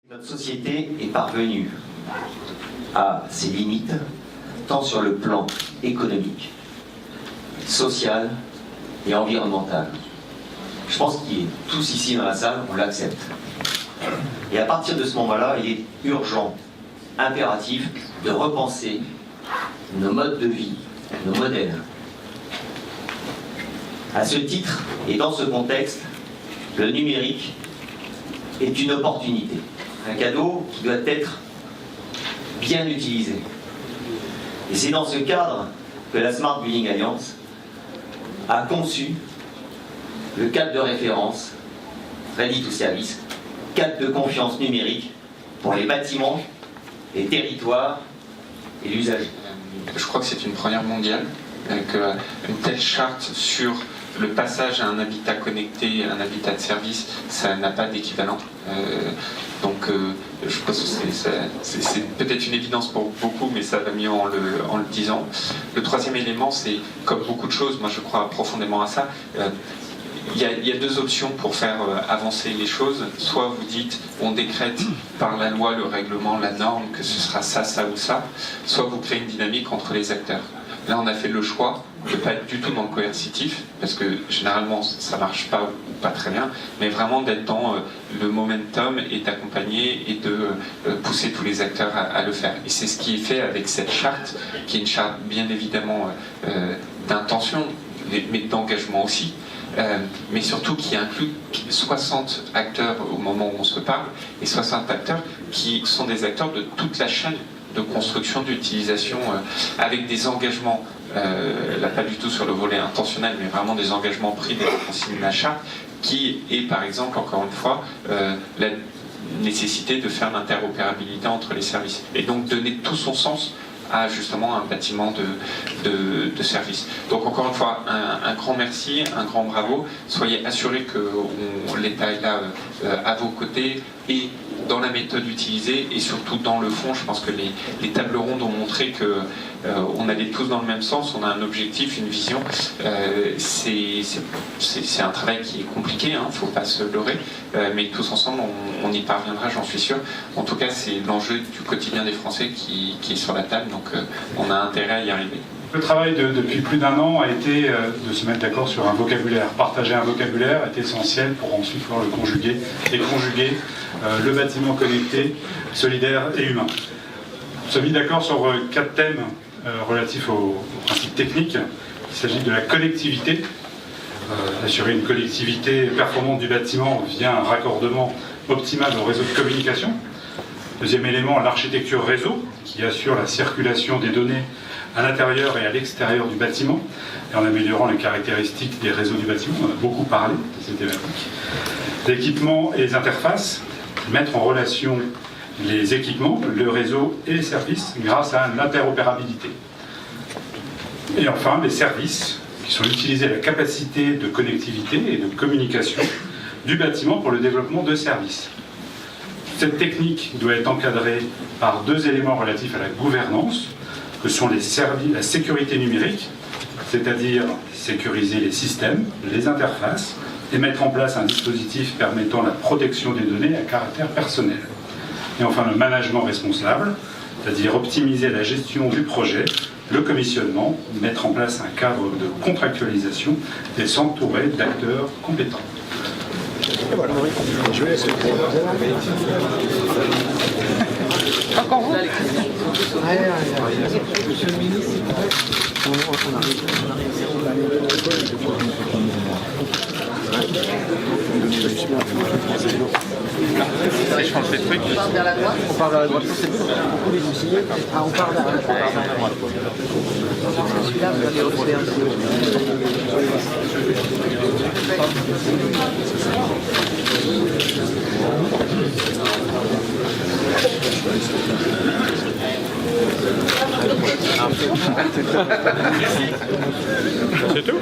Notre société est parvenue à ses limites, tant sur le plan économique, social et environnemental. Je pense qu'il est tous ici dans la salle, on l'accepte. Et à partir de ce moment-là, il est urgent, impératif de repenser nos modes de vie, nos modèles. À ce titre, et dans ce contexte, le numérique est une opportunité, un cadeau qui doit être bien utilisé. Et c'est dans ce cadre que la Smart Building Alliance a conçu le cadre de référence Ready to Service, cadre de confiance numérique pour les bâtiments, les territoires et l'usager. Je crois que c'est une première mondiale, qu'une telle charte sur le passage à un habitat connecté, un habitat de service, ça n'a pas d'équivalent. Je pense que c'est peut-être une évidence pour beaucoup, mais ça va mieux en le disant. Le troisième élément, c'est comme beaucoup de choses, moi je crois profondément à ça. Il y a deux options pour faire avancer les choses. Soit vous dites, on décrète par la loi, le règlement, la norme, que ce sera ça, ça ou ça. Soit vous créez une dynamique entre les acteurs. Là, on a fait le choix de ne pas être du tout dans le coercitif, parce que généralement, ça ne marche pas ou pas très bien, mais vraiment d'être dans le momentum et d'accompagner et de pousser tous les acteurs à le faire. Et c'est ce qui est fait avec cette charte, qui est une charte bien évidemment d'intention, mais d'engagement aussi. Mais surtout qui inclut 60 acteurs au moment où on se parle, et 60 acteurs qui sont des acteurs de toute la chaîne de construction, d'utilisation, avec des engagements, là pas du tout sur le volet intentionnel, mais vraiment des engagements pris dès qu'on signe la charte, qui est par exemple, encore une fois, la nécessité de faire l'interopérabilité entre les services, et donc donner tout son sens à justement un bâtiment de service. Donc encore une fois, un grand merci, un grand bravo. Soyez assurés que l'État est là à vos côtés, et dans la méthode utilisée et surtout dans le fond. Je pense que les tables rondes ont montré que on allait tous dans le même sens, on a un objectif, une vision. C'est un travail qui est compliqué, hein, faut pas se leurrer, mais tous ensemble on y parviendra, j'en suis sûr. En tout cas, c'est l'enjeu du quotidien des Français qui est sur la table, donc on a intérêt à y arriver. Le travail depuis plus d'un an a été de se mettre d'accord sur un vocabulaire. Partager un vocabulaire est essentiel pour ensuite pouvoir le conjuguer et conjuguer le bâtiment connecté, solidaire et humain. Nous sommes mis d'accord sur 4 thèmes relatifs aux principes techniques. Il s'agit de la connectivité, assurer une connectivité performante du bâtiment via un raccordement optimal au réseau de communication. Deuxième élément, l'architecture réseau, qui assure la circulation des données à l'intérieur et à l'extérieur du bâtiment, et en améliorant les caractéristiques des réseaux du bâtiment. On a beaucoup parlé de cette thématique. L'équipement et les interfaces, mettre en relation les équipements, le réseau et les services grâce à l'interopérabilité. Et enfin, les services qui sont utilisés à la capacité de connectivité et de communication du bâtiment pour le développement de services. Cette technique doit être encadrée par 2 éléments relatifs à la gouvernance, que sont les services, la sécurité numérique, c'est-à-dire sécuriser les systèmes, les interfaces, et mettre en place un dispositif permettant la protection des données à caractère personnel. Et enfin, le management responsable, c'est-à-dire optimiser la gestion du projet, le commissionnement, mettre en place un cadre de contractualisation et s'entourer d'acteurs compétents. Et voilà. Je vais laisser encore vous. Monsieur le ministre, on arrive. Je pense le truc. On part vers la droite. On part vers la droite. C'est bon. Vous pouvez nous signer. Ah, on part vers la droite. Celui-là, vous allez retrouver un peu. C'est tout ?